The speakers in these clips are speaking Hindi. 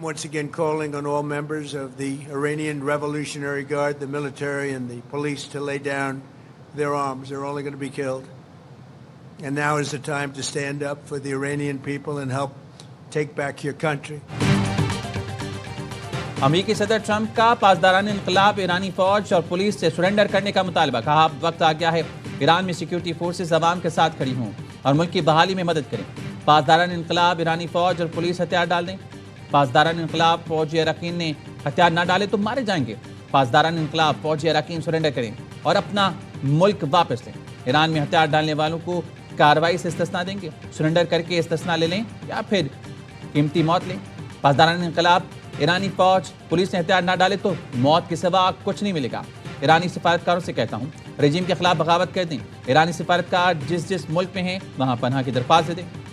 once again calling on all members of the Iranian Revolutionary Guard, the military and the police to lay down their arms. They're only going to be killed. And now is the time to stand up for the Iranian people and help take back your country. अमेरिकी सदर ट्रंप का पासदारान इनकलाब ईरानी फौज और पुलिस से सरेंडर करने का मुतालबा। कहा अब वक्त आ गया है ईरान में सिक्योरिटी फोर्सेस अवाम के साथ खड़ी हों और मुल्क की बहाली में मदद करें। पासदारान इनकलाब ईरानी फौज और पुलिस हथियार डाल दें। पासदारान इनकलाब फौजी अरकान ने हथियार न डाले तो मारे जाएंगे। पासदारान इनकलाब फौजी अरकान सरेंडर करें और अपना मुल्क वापस लें। ईरान में हथियार डालने वालों को कार्रवाई से इस्तिस्ना देंगे। सरेंडर करके इस्तिस्ना ले लें या फिर कीमती मौत लें। पासदारान इनकलाब ईरानी फौज पुलिस ने हथियार न डाले तो मौत के सिवा कुछ नहीं मिलेगा। ईरानी सिफारतकारों से कहता हूँ रजीम के खिलाफ बगावत कर दें। ईरानी सिफारतकार जिस जिस मुल्क में हैं वहाँ पनाह की दरख्वास्त दे दें।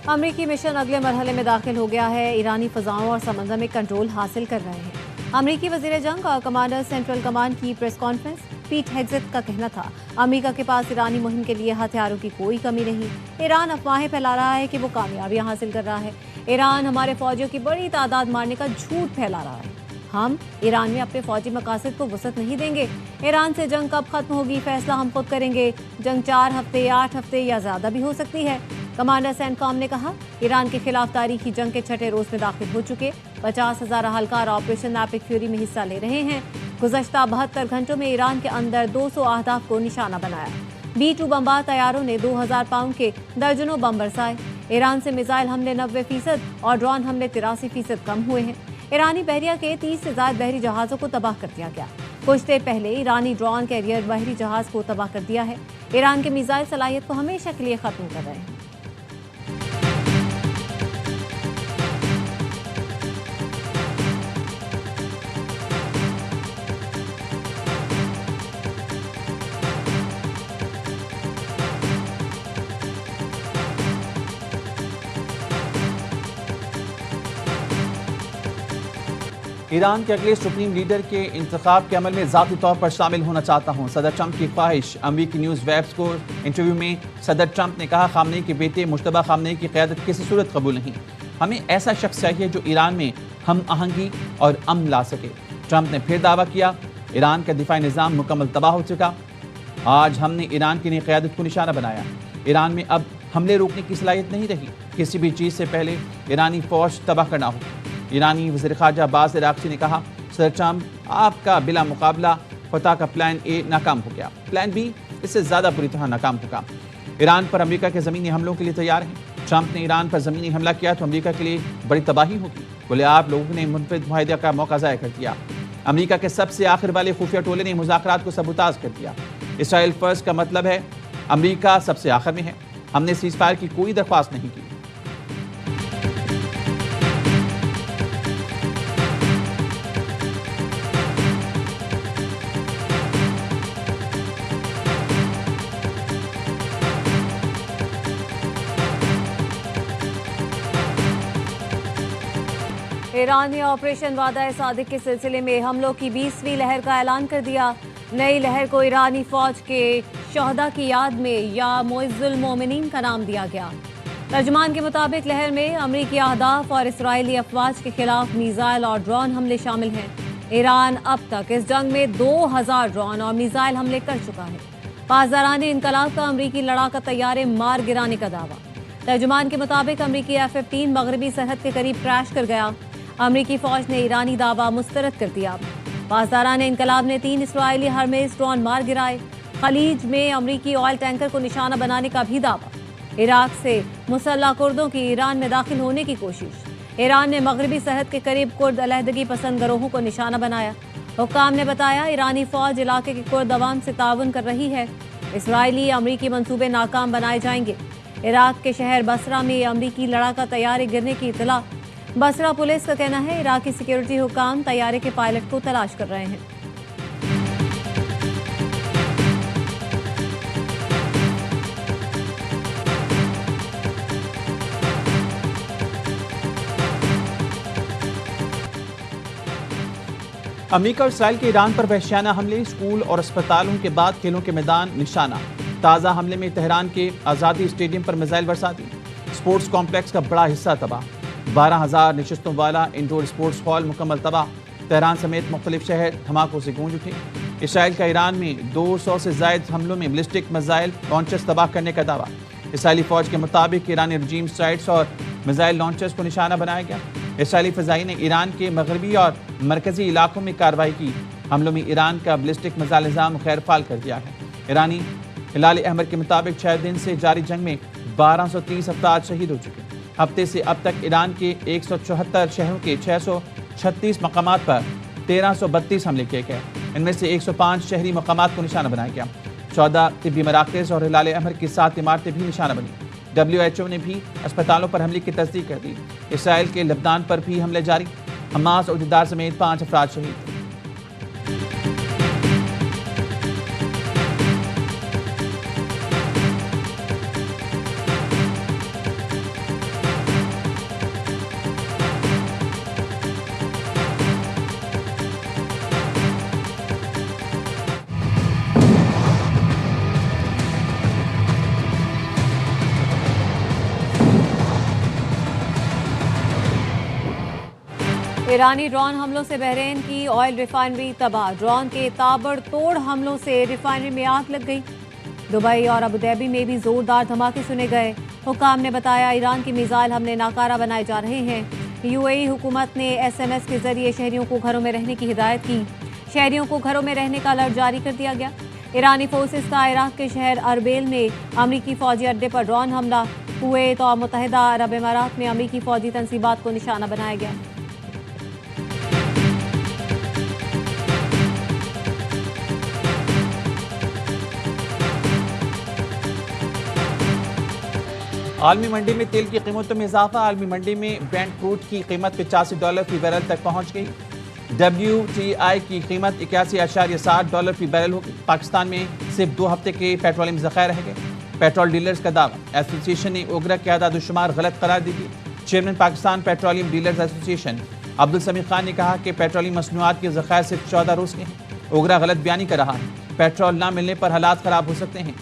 अमरीकी मिशन अगले मरहले में दाखिल हो गया है। ईरानी फ़ज़ाओं और समंदर में कंट्रोल हासिल कर रहे हैं। अमरीकी वज़ीर जंग और कमांडर सेंट्रल कमांड की प्रेस कॉन्फ्रेंस। पीट हेग्सेथ का कहना था अमरीका के पास ईरानी मुहिम के लिए हथियारों की कोई कमी नहीं। ईरान अफवाहें फैला रहा है कि वो कामयाबियां हासिल कर रहा है। ईरान हमारे फौजियों की बड़ी तादाद मारने का झूठ फैला रहा है। हम ईरान में अपने फौजी मकासद को वसअत नहीं देंगे। ईरान से जंग कब खत्म होगी फैसला हम खुद करेंगे। जंग 4 हफ्ते, 8 हफ्ते या ज्यादा भी हो सकती है। कमांडर सेंटकॉम ने कहा ईरान के खिलाफ तारीखी जंग के 6ठे रोज में दाखिल हो चुके 50,000 अहलकार ऑपरेशन एपिक फ्यूरी में हिस्सा ले रहे हैं। गुज़श्ता 72 घंटों में ईरान के अंदर 200 अहदाफ को निशाना बनाया। B-2 बमबार तैयारों ने 2000 पाउंड के दर्जनों बम बरसाए। ईरान से मिसाइल हमले 90% और ड्रोन हमले 83% कम हुए हैं। ईरानी बहरिया के 30 से ज्यादा बहरी जहाजों को तबाह कर दिया गया। कुछ देर पहले ईरानी ड्रोन कैरियर बहरी जहाज को तबाह कर दिया है। ईरान के मिसाइल सलाहियत को हमेशा के लिए खत्म कर रहे हैं। ईरान के अगले सुप्रीम लीडर के इंतखाब के अमल में ज़ाती तौर पर शामिल होना चाहता हूँ। सदर ट्रंप की ख्वाहिश। अमरीकी न्यूज़ वेब्स को इंटरव्यू में सदर ट्रंप ने कहा खामनेई के बेटे मुश्तबा खामनेई की क़यादत किसी सूरत कबूल नहीं। हमें ऐसा शख्स चाहिए जो ईरान में हम आहंगी और अमन ला सके। ट्रंप ने फिर दावा किया ईरान का दिफाई निज़ाम मुकम्मल तबाह हो चुका। आज हमने ईरान की नई क़यादत को निशाना बनाया। ईरान में अब हमले रोकने की सलाहियत नहीं रही। किसी भी चीज़ से पहले ईरानी फ़ौज तबाह करना हो। ईरानी वज़ीर ख़ारजा अब्बास अराग़ची ने कहा सदर ट्रंप आपका बिला मुकाबला फतह का प्लान ए नाकाम हो गया। प्लान बी इससे ज़्यादा बुरी तरह नाकाम होगा। ईरान पर अमेरिका के ज़मीनी हमलों के लिए तैयार हैं। ट्रंप ने ईरान पर ज़मीनी हमला किया तो अमेरिका के लिए बड़ी तबाही होगी। बोले आप लोगों ने मुनफ़िद मुआहदे का मौका ज़ाया कर दिया। अमेरिका के सबसे आखिर वाले खुफिया टोले ने मुज़ाकरात को सबूताज कर दिया। इसराइल फर्स्ट का मतलब है अमेरिका सबसे आखिर में है। हमने सीज़ फायर की कोई दरख्वास्त नहीं की। ईरान ने ऑपरेशन वादा-ए-सादिक के सिलसिले में हमलों की 20वीं लहर का ऐलान कर दिया। नई लहर को ईरानी फौज के शहदा की याद में या मुइज़्ज़ुल मोमिनीन का नाम दिया गया। तर्जुमान के मुताबिक लहर में अमरीकी अहदाफ और इसराइली अफवाज के खिलाफ मिसाइल और ड्रोन हमले शामिल हैं। ईरान अब तक इस जंग में 2000 ड्रोन और मिसाइल हमले कर चुका है। पासदारान इनकलाब का अमरीकी लड़ाका तैयारे मार गिराने का दावा। तर्जुमान के मुताबिक अमरीकी F-15 मगरबी सरहद के करीब क्रैश कर गया। अमरीकी फौज ने ईरानी दावा मुस्तरद कर दिया। पासदारान इनकलाब ने 3 इसराइली हरमेस ड्रोन मार गिराए। खलीज में अमरीकी ऑयल टैंकर को निशाना बनाने का भी दावा। इराक से मुसल्लह कुर्दों की ईरान में दाखिल होने की कोशिश। ईरान ने मगरबी सरहद के करीब कुर्द अलहदगी पसंद गिरोहों को निशाना बनाया। हुक्काम ने बताया ईरानी फौज इलाके के कुर्द अवाम से ताउन कर रही है। इसराइली अमरीकी मंसूबे नाकाम बनाए जाएंगे। इराक के शहर बसरा में अमरीकी लड़ाका तैयारे गिरने की इतला। बसरा पुलिस का कहना है इराकी सिक्योरिटी हुक्काम तैयारे के पायलट को तलाश कर रहे हैं। अमेरिका और इसराइल के ईरान पर वहशियाना हमले, स्कूल और अस्पतालों के बाद खेलों के मैदान निशाना। ताज़ा हमले में तेहरान के आज़ादी स्टेडियम पर मिसाइल बरसा दी। स्पोर्ट्स कॉम्प्लेक्स का बड़ा हिस्सा तबाह। 12,000 नशिस्तों वाला इंडोर स्पोर्ट्स हॉल मुकम्मल तबाह। तेहरान समेत मुख्तलिफ शहर धमाकों से गूंज उठे। इसराइल का ईरान में 200 से जायद हमलों में बैलिस्टिक मिसाइल लॉन्चर्स तबाह करने का दावा। इसराइली फौज के मुताबिक ईरानी रजीम साइट्स और मिसाइल लॉन्चर्स को निशाना बनाया गया। इसराइली फ़ज़ाई ने ईरान के मगरबी और मरकजी इलाकों में कार्रवाई की। हमलों में ईरान का बैलिस्टिक मिसाइल निज़ाम खैरफाल कर दिया है। ईरानी हिलाल अहमर के मुताबिक 6 दिन से जारी जंग में 1230 अफराद शहीद हो चुके। हफ्ते से अब तक ईरान के 174 शहरों के 636 मकामात पर 1332 हमले किए गए। इनमें से 105 शहरी मकामात को निशाना बनाया गया। 14 तिब्बी मराकज़ और हिलाल अहमर की 7 इमारतें भी निशाना बनी। WHO ने भी अस्पतालों पर हमले की तस्दीक कर दी। इसराइल के लबनान पर भी हमले जारी। हमास उहदेदार समेत 5 अफराद शहीद। ईरानी ड्रोन हमलों से बहरीन की ऑयल रिफाइनरी तबाह। ड्रोन के ताबड़तोड़ हमलों से रिफाइनरी में आग लग गई। दुबई और अबू धाबी में भी जोरदार धमाके सुने गए। हुकाम ने बताया ईरान के मिसाइल हमले नाकारा बनाए जा रहे हैं। यूएई हुकूमत ने SMS के जरिए शहरियों को घरों में रहने की हिदायत की। शहरियों को घरों में रहने का अलर्ट जारी कर दिया गया। ईरानी फोर्सेस का इराक के शहर अरबेल में अमरीकी फौजी अड्डे पर ड्रोन हमला। कुवैत और मुत्तहिदा अरब इमारात में अमरीकी फौजी तंसीबात को निशाना बनाया गया। आलमी मंडी में तेल की कीमतों में इजाफा। आलमी मंडी में ब्रेंट क्रूड की कीमत $85 फी बैरल तक पहुंच गई। WTI की कीमत $81.60 फी बैरल हो गई। पाकिस्तान में सिर्फ 2 हफ्ते के पेट्रोलियम ज़खायर रह गए। पेट्रोल डीलर्स का दावा। एसोसिएशन ने ओगरा के आदाद-ओ-शुमार गलत करार दी थी। Chairman Pakistan petroleum dealers association Abdul Sameer Khan ने कहा कि पेट्रोलियम मसनूआत के ज़खायर सिर्फ 14 रोज़ के हैं। ओगरा गलत बयानी कर रहा है। पेट्रोल ना मिलने पर हालात ख़राब हो सकते हैं।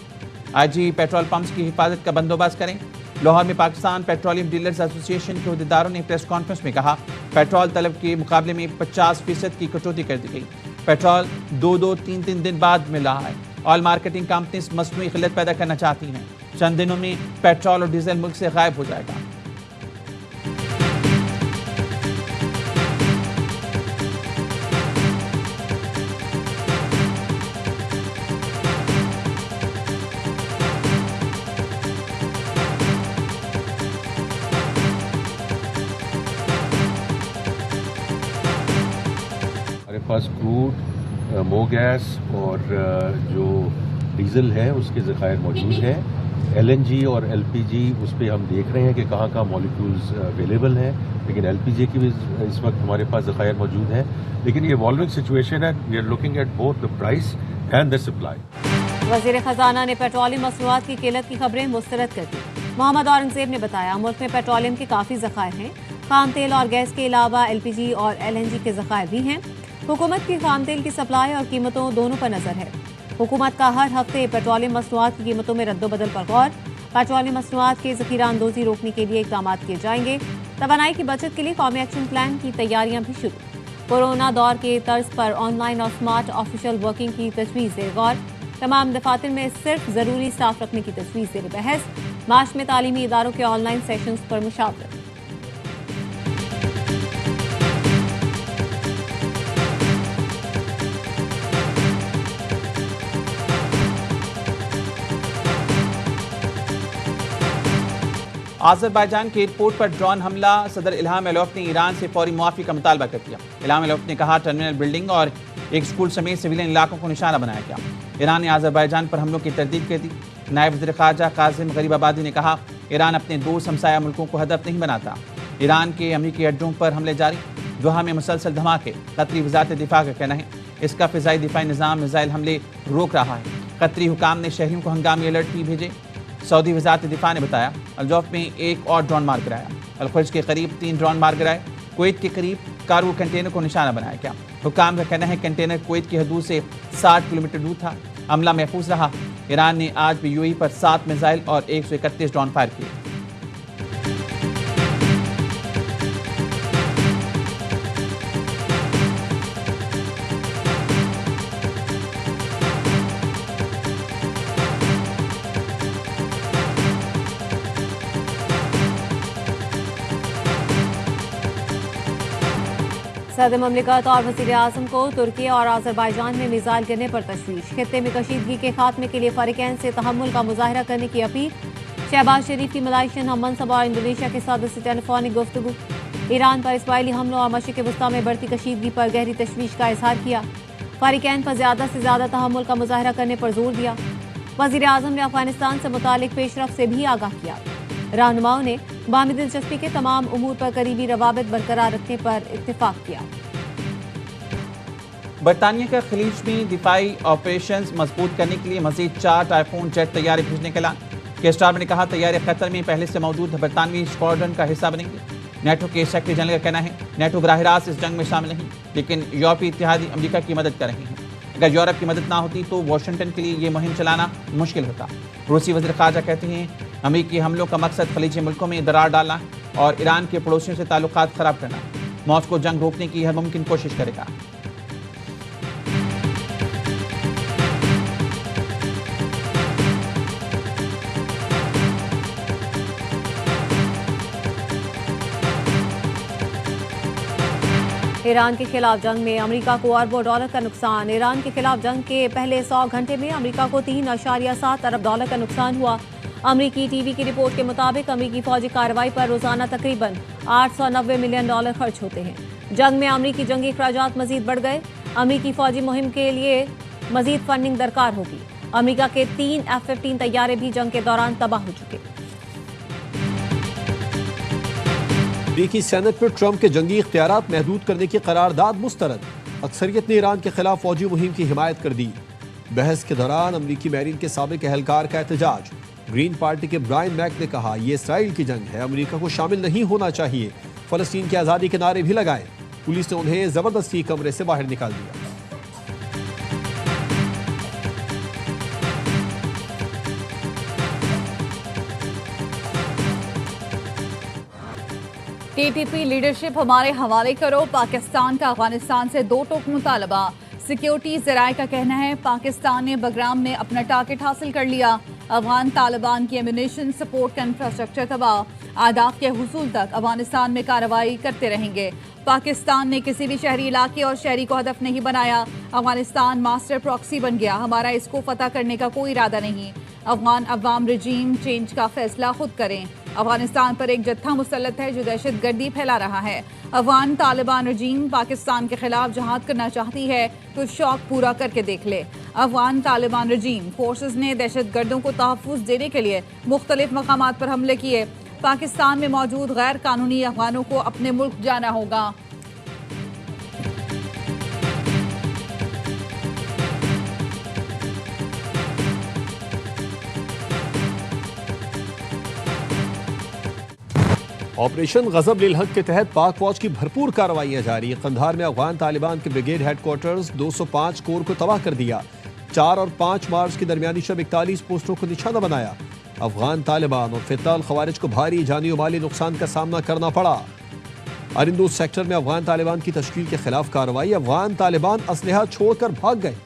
IG पेट्रोल पंप्स की हिफाजत का बंदोबस्त करें। लाहौर में पाकिस्तान पेट्रोलियम डीलर्स एसोसिएशन के अहदेदारों ने प्रेस कॉन्फ्रेंस में कहा, पेट्रोल तलब के मुकाबले में 50% की कटौती कर दी गई। पेट्रोल 2-3 दिन बाद मिल रहा है। ऑयल मार्केटिंग कंपनीज मसनूई किल्लत पैदा करना चाहती हैं। चंद दिनों में पेट्रोल और डीजल मुल्क से गायब हो जाएगा। पास क्रूड, मो गैस और जो डीज़ल है उसके ज़खायर मौजूद हैं। LNG और LPG उस पर हम देख रहे हैं कि कहाँ कहाँ मॉलिक्यूल्स अवेलेबल हैं, लेकिन LPG की भी इस वक्त हमारे पास ज़खायर मौजूद हैं। लेकिन ये इवॉल्विंग सिचुएशन है। We are looking at both the price and the supply. वज़ीर ख़जाना ने पेट्रोलियम मसनूआत की किल्लत की खबरें मुस्तरद कर दी। मोहम्मद औरंगज़ेब ने बताया, मुल्क में पेट्रोलियम के काफ़ी ज़खायर हैं। खाम तेल और गैस के अलावा LPG और LNG के ज़खायर भी हैं। हुकूमत की खाम तेल की सप्लाई और कीमतों दोनों पर नजर है। हुकूमत का हर हफ्ते पेट्रोलियम मसनूआत की कीमतों में रद्दोबदल पर गौर। पेट्रोलियम मसनूआत के ज़ख़ीरा अंदोज़ी रोकने के लिए इक़दाम किए जाएंगे। तवानाई की बचत के लिए कौमी एक्शन प्लान की तैयारियां भी शुरू। कोरोना दौर के तर्ज पर ऑनलाइन और स्मार्ट ऑफिशियल वर्किंग की तजवीज़ ज़ेर गौर। तमाम दफातर में सिर्फ ज़रूरी स्टाफ रखने की तजवीज़ ज़ेर बहस। मार्च में तालीमी इदारों के ऑनलाइन सेशंस पर मुशावरत। आज़रबाईजान के एयरपोर्ट पर ड्रोन हमला। सदर इल्हाम अलियव ने ईरान से फौरी मुआफ़ी का मुतालबा कर दिया। इल्हाम अलियव ने कहा, टर्मिनल बिल्डिंग और एक स्कूल समेत सिविलियन इलाकों को निशाना बनाया गया। ईरान ने आज़रबाईजान पर हमलों की तरदीद कर दी। नायब वज़ीर ख़ारजा कासिम गरीबाबादी ने कहा, ईरान अपने 2 हमसाया मुल्कों को हदफ नहीं बनाता। ईरान के अमरीकी अड्डों पर हमले जारी। दोहा में मुसलसल धमाके। कतरी वज़ारत दिफा का कहना है इसका फ़िज़ाई दिफाई निज़ाम मिसाइल हमले रोक रहा है। कतरी हुकाम ने शहरियों को हंगामी अलर्ट भी भेजे। सऊदी वज़ारत दिफा ने बताया, अल-जौफ में एक और ड्रोन मार गिराया। अल-खुर्ज के करीब 3 ड्रोन मार गिराए। कुवैत के करीब कार्गो कंटेनर को निशाना बनाया गया। हुकाम का कहना है कंटेनर कुवैत की हदूद से 60 किलोमीटर दूर था। हमला महफूज रहा। ईरान ने आज भी यूएई पर 7 मिसाइल और 131 ड्रोन फायर किए। सदर ममलिकत और वज़ीर आज़म को तुर्की और अज़रबैजान में मिसाइल गिरने पर तशवीश। खित्ते में कशीदगी के खात्मे के लिए फ़रीक़ैन से तहम्मुल का मुज़ाहरा करने की अपील। शहबाज शरीफ की मलाइशियन हम मनसब और इंडोनेशिया के सदर से टेलीफोनिक गुफ्तगू। ईरान पर इसराइली हमलों और मशरिक़ वस्ता में बढ़ती कशीदगी पर गहरी तशवीश का इज़हार किया। फ़रीक़ैन पर ज़्यादा से ज़्यादा तहम्मुल का मुज़ाहरा करने पर जोर दिया। वज़ीर आज़म ने अफ़गानिस्तान से मुतालिक पेशरफ़ से भी आगाह किया। रहनुमाओं ने बाहमी दिलचस्पी के तमाम उमूर पर करीबी रवाबित बरकरार रखने पर इत्तेफाक किया। बरतानिया का खलीज में दिफाई ऑपरेशंस मजबूत करने के लिए मजीद 4 टाइफून जेट तैयारी भेजने का ऐलान। के स्टार ने कहा तैयारी कतर में पहले से मौजूद बरतानवी स्क्वाड्रन का हिस्सा बनेंगे। नेटो के सेक्रेटरी जनरल का कहना है नेटो बराह रास्त इस जंग में शामिल नहीं, लेकिन यूरोपीय इत्तेहादी अमेरिका की मदद कर रहे हैं। अगर यूरोप की मदद ना होती तो वाशिंगटन के लिए ये मुहिम चलाना मुश्किल होता। रूसी वज़ीर ख़ारजा कहते हैं अमेरिकी हमलों का मकसद खलीजी मुल्कों में दरार डालना और ईरान के पड़ोसियों से ताल्लुकात ख़राब करना। मॉस्को जंग रोकने की हर मुमकिन कोशिश करेगा। ईरान के खिलाफ जंग में अमेरिका को अरबों डॉलर का नुकसान। ईरान के खिलाफ जंग के पहले 100 घंटे में अमेरिका को 3.7 अरब डॉलर का नुकसान हुआ। अमेरिकी टीवी की रिपोर्ट के मुताबिक अमेरिकी फौजी कार्रवाई पर रोजाना तकरीबन 890 मिलियन डॉलर खर्च होते हैं। जंग में अमेरिकी जंगी अखराजात मजीद बढ़ गए। अमेरिकी फौजी मुहिम के लिए मजीद फंडिंग दरकार होगी। अमेरिका के 3 F-15 तैयारे भी जंग के दौरान तबाह हो चुके। अमेरिकी सेनेट में ट्रंप के जंगी इख्तियारात महदूद करने की करारदाद मुस्तरद। अक्सरियत ने ईरान के खिलाफ फौजी मुहिम की हिमायत कर दी। बहस के दौरान अमेरिकी मैरीन के साबिक एहलकार का एहतजाज। ग्रीन पार्टी के ब्रायन मैक ने कहा यह इसराइल की जंग है, अमेरिका को शामिल नहीं होना चाहिए। फलस्तीन की आज़ादी के नारे भी लगाए। पुलिस ने उन्हें जबरदस्ती कमरे से बाहर निकाल दिया। टीपीपी लीडरशिप हमारे हवाले करो। पाकिस्तान का अफगानिस्तान से 2 टोक मुतालबा। सिक्योरिटी ज़राए का कहना है पाकिस्तान ने बगराम में अपना टारगेट हासिल कर लिया। अफगान तालिबान की एम्यूनेशन सपोर्ट का इंफ्रास्ट्रक्चर तबाह। आदाफ के हुसूल तक अफगानिस्तान में कार्रवाई करते रहेंगे। पाकिस्तान ने किसी भी शहरी इलाके और शहरी को हदफ नहीं बनाया। अफगानिस्तान मास्टर प्रॉक्सी बन गया। हमारा इसको फतह करने का कोई इरादा नहीं। अफगान अवाम रजीम चेंज का फैसला खुद करें। अफगानिस्तान पर एक जत्था मुसल्लत है जो दहशत गर्दी फैला रहा है। अफगान तालिबान रजीम पाकिस्तान के खिलाफ जहाद करना चाहती है तो शौक पूरा करके देख ले। अफगान तालिबान रजीम फोर्सेस ने दहशत गर्दों को तहफ़्फ़ुज़ देने के लिए मुख्तलिफ मकामात पर हमले किए। पाकिस्तान में मौजूद गैर कानूनी अफगानों को अपने मुल्क जाना होगा। ऑपरेशन गजब लिल हक के तहत पाक फौज की भरपूर कार्रवाइयां जारी। कंधार में अफगान तालिबान के ब्रिगेड हेडक्वार्टर्स 205 कोर को तबाह कर दिया। 4 और 5 मार्च की दरमियानी शब 41 पोस्टों को निशाना बनाया। अफगान तालिबान और फिताल खवारिज को भारी जानी और माली नुकसान का सामना करना पड़ा। अरिंदूज सेक्टर में अफगान तालिबान की तश्कील के खिलाफ कार्रवाई। अफगान तालिबान असलहा छोड़कर भाग गए।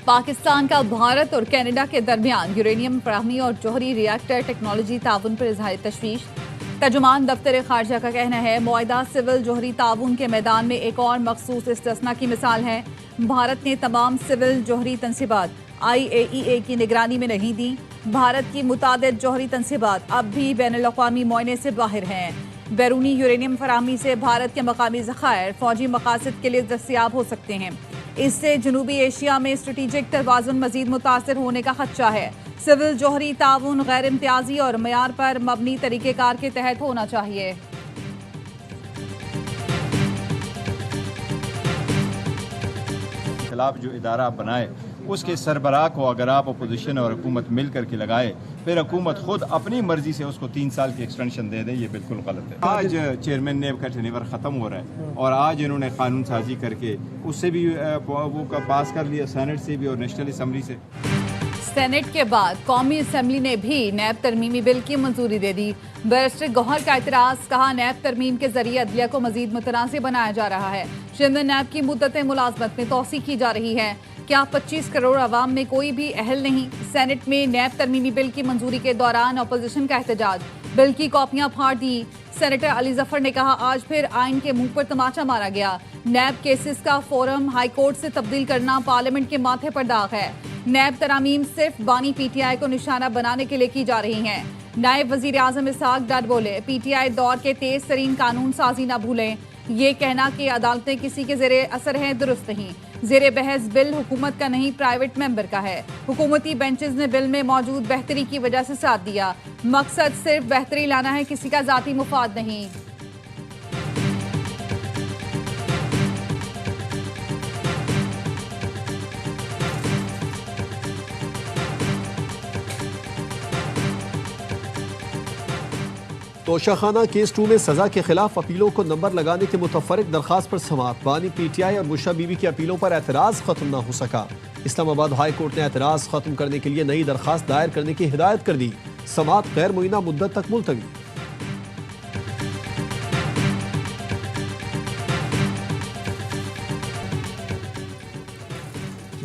पाकिस्तान का भारत और कनाडा के दरमियान यूरेनियम फराहमी और जौहरी रिएक्टर टेक्नोलॉजी ताउन पर इजहार तशवीश। तर्जुमान दफ्तर खारजा का कहना है मुआहिदा सिविल जौहरी ताउन के मैदान में एक और मखसूस इस्तिस्ना की मिसाल है। भारत ने तमाम सिविल जौहरी तनसीबात IAEA की निगरानी में नहीं दी। भारत की मुतादिद जौहरी तनसीबात अब भी बैनुल-अक़वामी मुआयने से बाहर हैं। बैरूनी यूरेनियम फराहमी से भारत के मकामी ज़खायर फौजी मकासद के लिए दस्तयाब हो सकते हैं। इससे जनूबी एशिया में स्ट्रेटेजिक तवाज़ुन मजीद मुतासर होने का खदशा है। सिविल जौहरी ताउन गैर इम्तियाजी और मयार पर मबनी तरीक़ेकार के तहत होना चाहिए। खिलाफ जो इदारा बनाए उसके सरबराह को अगर आप अपोजिशन और हुकूमत मिल करके लगाए, फिर हुकूमत खुद अपनी मर्जी से उसको 3 साल की एक्सटेंशन दे दे, ये बिल्कुल गलत है। आज चेयरमैन ने का टेन्योर ख़त्म हो रहा है और आज इन्होंने कानून साजी करके उससे भी वो पास कर लिया, सेनेट से भी और नेशनल असम्बली से। सेनेट के बाद कौमी असम्बली ने भी नैब तरमीमी बिल की मंजूरी दे दी। बैरिस्टर गौहर का एतराज़, कहा नैब तरमीम के जरिए अदलिया को मजीद मुतनाज़िर बनाया जा रहा है। सिंध नैब की मुद्दत मुलाजमत में तोसी की जा रही है। क्या 25 करोड़ आवाम में कोई भी अहल नहीं? सेनेट में नैब तरमीमी बिल की मंजूरी के दौरान अपोजिशन का एहतजाज, बिल की कॉपियां फाड़ दी। सेनेटर अली जफर ने कहा आज फिर आइन के मुंह पर तमाचा मारा गया। नैब केसेस का फोरम हाई कोर्ट से तब्दील करना पार्लियामेंट के माथे पर दाग है। नैब तरामीम सिर्फ बानी पीटीआई को निशाना बनाने के लिए की जा रही हैं। नायब वजीर आजम इसहाक डर बोले, पीटीआई दौर के तेज तरीन कानून साजी न भूलें। ये कहना कि अदालतें किसी के ज़ेरे असर हैं दुरुस्त नहीं। ज़ेरे बहस बिल हुकूमत का नहीं, प्राइवेट मेंबर का है। हुकूमती बेंचेस ने बिल में मौजूद बेहतरी की वजह से साथ दिया। मकसद सिर्फ बेहतरी लाना है, किसी का ज़ाती मुफाद नहीं। तोशाखाना केस 2 में सजा के खिलाफ अपीलों को नंबर लगाने के मुतफरिक दरखास्त पर समाअत। बानी पीटीआई और मुशा बीबी की अपीलों पर एतराज खत्म न हो सका। इस्लामाबाद हाई कोर्ट ने एतराज खत्म करने के लिए नई दरखास्त दायर करने की हिदायत कर दी। समाअत गैर मुइना मुद्दत तक मुलतवी।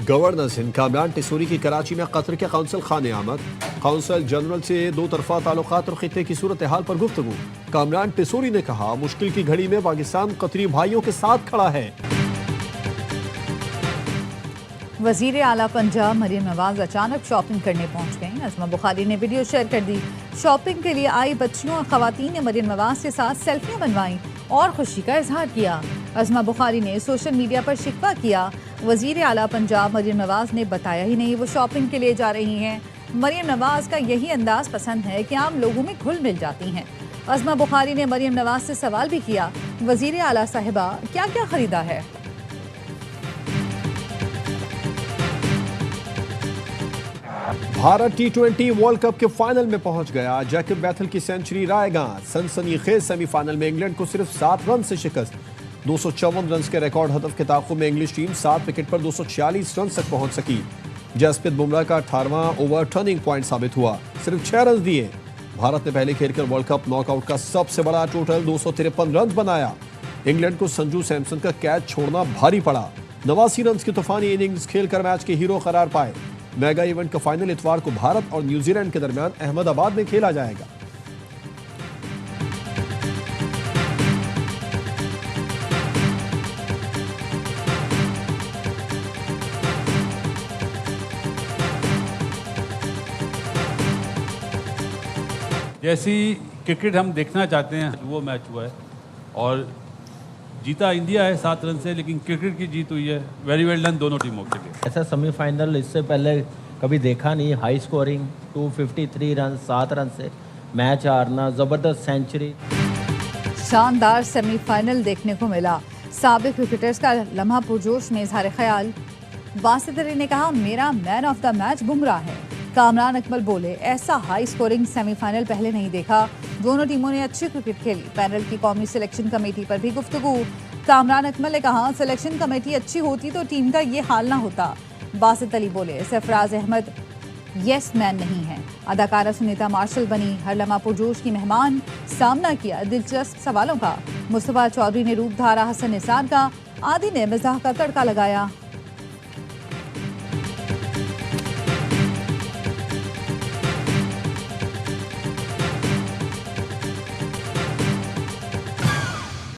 गवर्नर सिंध कामरान टिसूरी की कराची में कतर के कौंसल खाने आमद। कौंसल जनरल से दो तरफा ताल्लुकात और खित्ते की सूरत हाल पर गुफ्तगू। कामरान टिसूरी ने कहा मुश्किल की घड़ी में पाकिस्तान कतरी भाइयों के साथ खड़ा है। वजीर आला पंजाब मरियम नवाज अचानक शॉपिंग करने पहुंच गईं। अज़मा बुखारी ने वीडियो शेयर कर दी। शॉपिंग के लिए आई बच्चियों और खवातीन ने मरियम नवाज के साथ सेल्फियां बनवाईं और खुशी का इजहार किया। अज़मा बुखारी ने सोशल मीडिया पर शिकवा किया, वजीर आला पंजाब मरियम नवाज ने बताया ही नहीं वो शॉपिंग के लिए जा रही हैं। मरियम नवाज का यही अंदाज पसंद है कि आम लोगों में घुल मिल जाती हैं। अज़मा बुखारी ने मरियम नवाज से सवाल भी किया, वजीर आला साहिबा क्या क्या खरीदा है? भारत T20 वर्ल्ड कप के फाइनल में पहुंच गया। जैकब बैथल की सेंचुरी रायगां। सनसनीखेज सेमीफाइनल में इंग्लैंड को सिर्फ 7 रन से शिकस्त। 254 रन के रिकॉर्ड हदफ के ताक़ुब में इंग्लिश टीम 7 विकेट पर 246 रन तक पहुंच सकी। जसप्रीत बुमराह का 18वां ओवर टर्निंग पॉइंट साबित हुआ, सिर्फ 6 रन दिए। भारत ने पहले खेल कर वर्ल्ड कप नॉकआउट का सबसे बड़ा टोटल 253 रन बनाया। इंग्लैंड को संजू सैमसन का कैच छोड़ना भारी पड़ा। 89 रन की तूफानी इनिंग्स खेलकर मैच के हीरो करार पाए। मेगा इवेंट का फाइनल इतवार को भारत और न्यूजीलैंड के दरमियान अहमदाबाद में खेला जाएगा। जैसी क्रिकेट हम देखना चाहते हैं वो मैच हुआ है और जीता इंडिया है 7 रन से, लेकिन क्रिकेट की जीत हुई है। वेरी वेल डन दोनों टीमों के लिए। ऐसा सेमीफाइनल इससे पहले कभी देखा नहीं। हाई स्कोरिंग 253 रन 7 रन से मैच हारना, ज़बरदस्त सेंचुरी। शानदार सेमीफाइनल देखने को मिला। साबिक क्रिकेटर्स का लम्हा पुरजोश में इजहार ख्याल। बासित अली ने कहा मेरा man of the match Bumrah है। कामरान अकमल बोले ऐसा हाई स्कोरिंग सेमीफाइनल पहले नहीं देखा। दोनों टीमों ने अच्छी क्रिकेट खेली। पैनल की कौमी सिलेक्शन कमेटी पर भी गुफ्तगू। कामरान अकमल ने कहा सिलेक्शन कमेटी अच्छी होती तो टीम का ये हाल ना होता। बासित अली बोले सरफराज अहमद यस मैन नहीं है। अदाकारा सुनीता मार्शल बनी हर लम्हा पुरजोश की मेहमान। सामना किया दिलचस्प सवालों का। मुस्तफा चौधरी ने रूप धारा हसन निसार का। आदि ने मिजाह का तड़का लगाया।